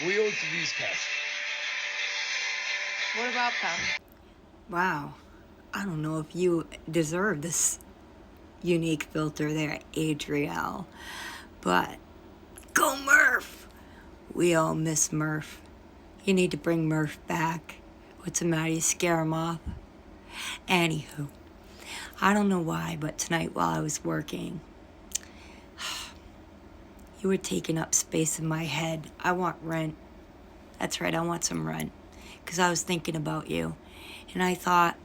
We owe it to these cats. What about them? Wow. I don't know if you deserve this unique filter there, Adrielle. But go Murph! We all miss Murph. You need to bring Murph back. What's the matter? You scare him off? Anywho, I don't know why, but tonight while I was working, you were taking up space in my head. I want rent. That's right, I want some rent. Because I was thinking about you. And I thought,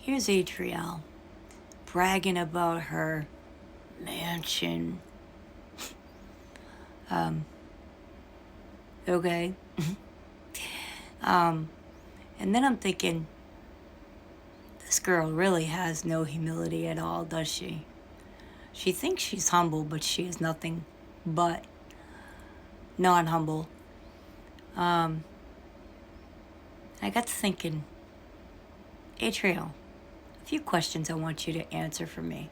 here's Adrielle bragging about her mansion. Okay. And then I'm thinking, this girl really has no humility at all, does she? She thinks she's humble, but she is nothing but non-humble. I got to thinking, Adrielle, a few questions I want you to answer for me.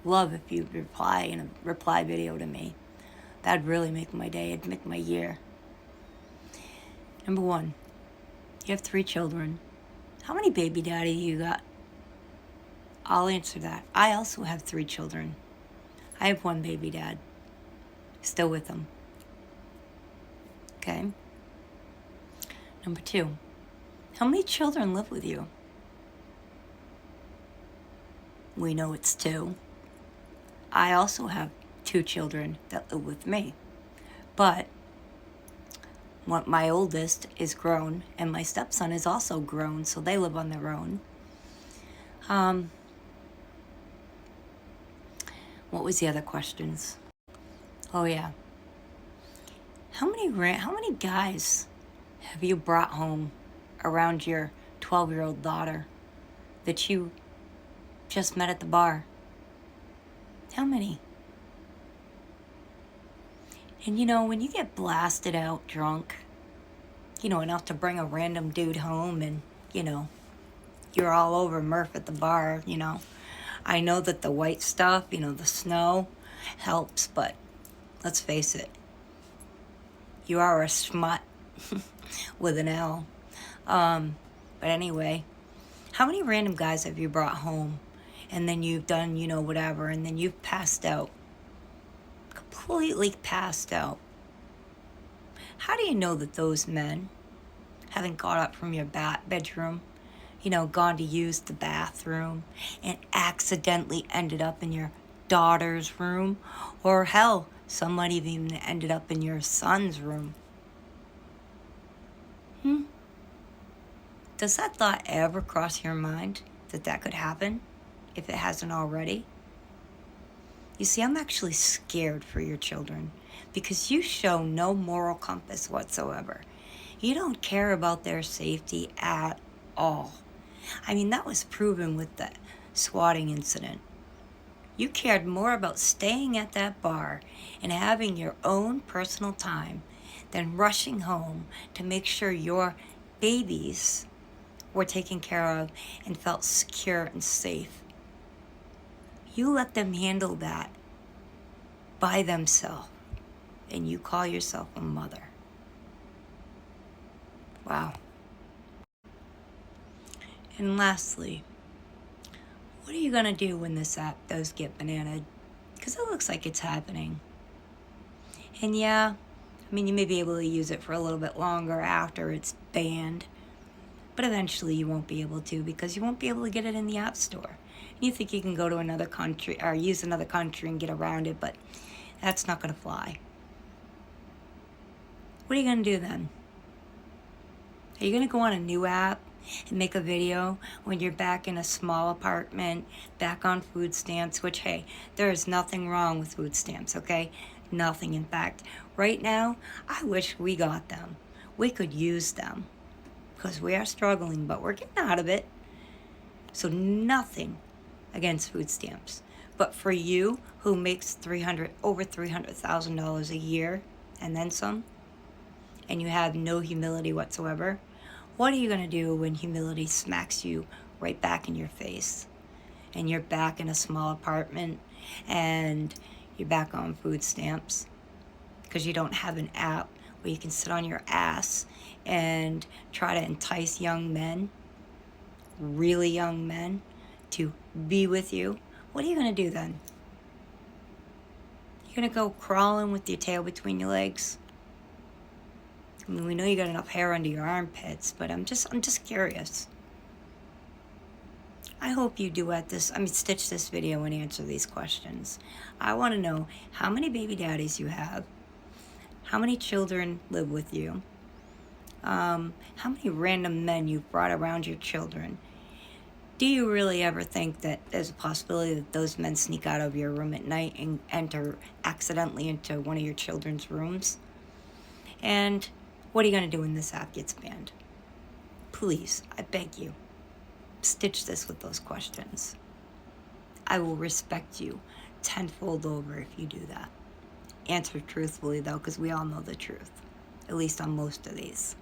Love if you'd reply in a reply video to me. That'd really make my day. It'd make my year. Number one, you have 3 children. How many baby daddy you got? I'll answer that. I also have 3 children. I have 1 baby dad. Still with him. Okay? Number 2, how many children live with you? We know it's 2. I also have 2 children that live with me. But my oldest is grown, and my stepson is also grown, so they live on their own. What was the other questions? Oh yeah. How many guys have you brought home around your 12-year-old daughter that you just met at the bar? How many? And when you get blasted out drunk, enough to bring a random dude home and, you're all over Murph at the bar, I know that the white stuff, the snow helps, but let's face it, you are a smut with an L. But anyway, how many random guys have you brought home and then you've done, whatever, and then you've passed out? Completely passed out. How do you know that those men haven't got up from your bedroom, gone to use the bathroom and accidentally ended up in your daughter's room? Or hell, some might have even ended up in your son's room. Does that thought ever cross your mind that could happen, if it hasn't already? You see, I'm actually scared for your children because you show no moral compass whatsoever. You don't care about their safety at all. I mean, that was proven with the swatting incident. You cared more about staying at that bar and having your own personal time than rushing home to make sure your babies were taken care of and felt secure and safe. You let them handle that by themselves, and you call yourself a mother. Wow. And lastly, what are you gonna do when this app does get bananaed? Because it looks like it's happening. And yeah, you may be able to use it for a little bit longer after it's banned, but eventually you won't be able to because you won't be able to get it in the App Store. And you think you can go to another country or use another country and get around it, but that's not gonna fly. What are you gonna do then? Are you gonna go on a new app and make a video when you're back in a small apartment, back on food stamps, which, hey, there is nothing wrong with food stamps, okay? Nothing. In fact, right now, I wish we got them. We could use them because we are struggling, but we're getting out of it. So nothing against food stamps. But for you who makes over $300,000 a year and then some, and you have no humility whatsoever, what are you going to do when humility smacks you right back in your face? And you're back in a small apartment and you're back on food stamps. because you don't have an app where you can sit on your ass and try to entice young men, really young men, to be with you, what are you going to do then? You're going to go crawling with your tail between your legs? I mean, we know you got enough hair under your armpits, but I'm just curious. I hope you duet this, stitch this video and answer these questions. I want to know how many baby daddies you have, how many children live with you, how many random men you've brought around your children. Do you really ever think that there's a possibility that those men sneak out of your room at night and enter accidentally into one of your children's rooms? And what are you going to do when this app gets banned? Please, I beg you, stitch this with those questions. I will respect you tenfold over if you do that. Answer truthfully, though, because we all know the truth, at least on most of these.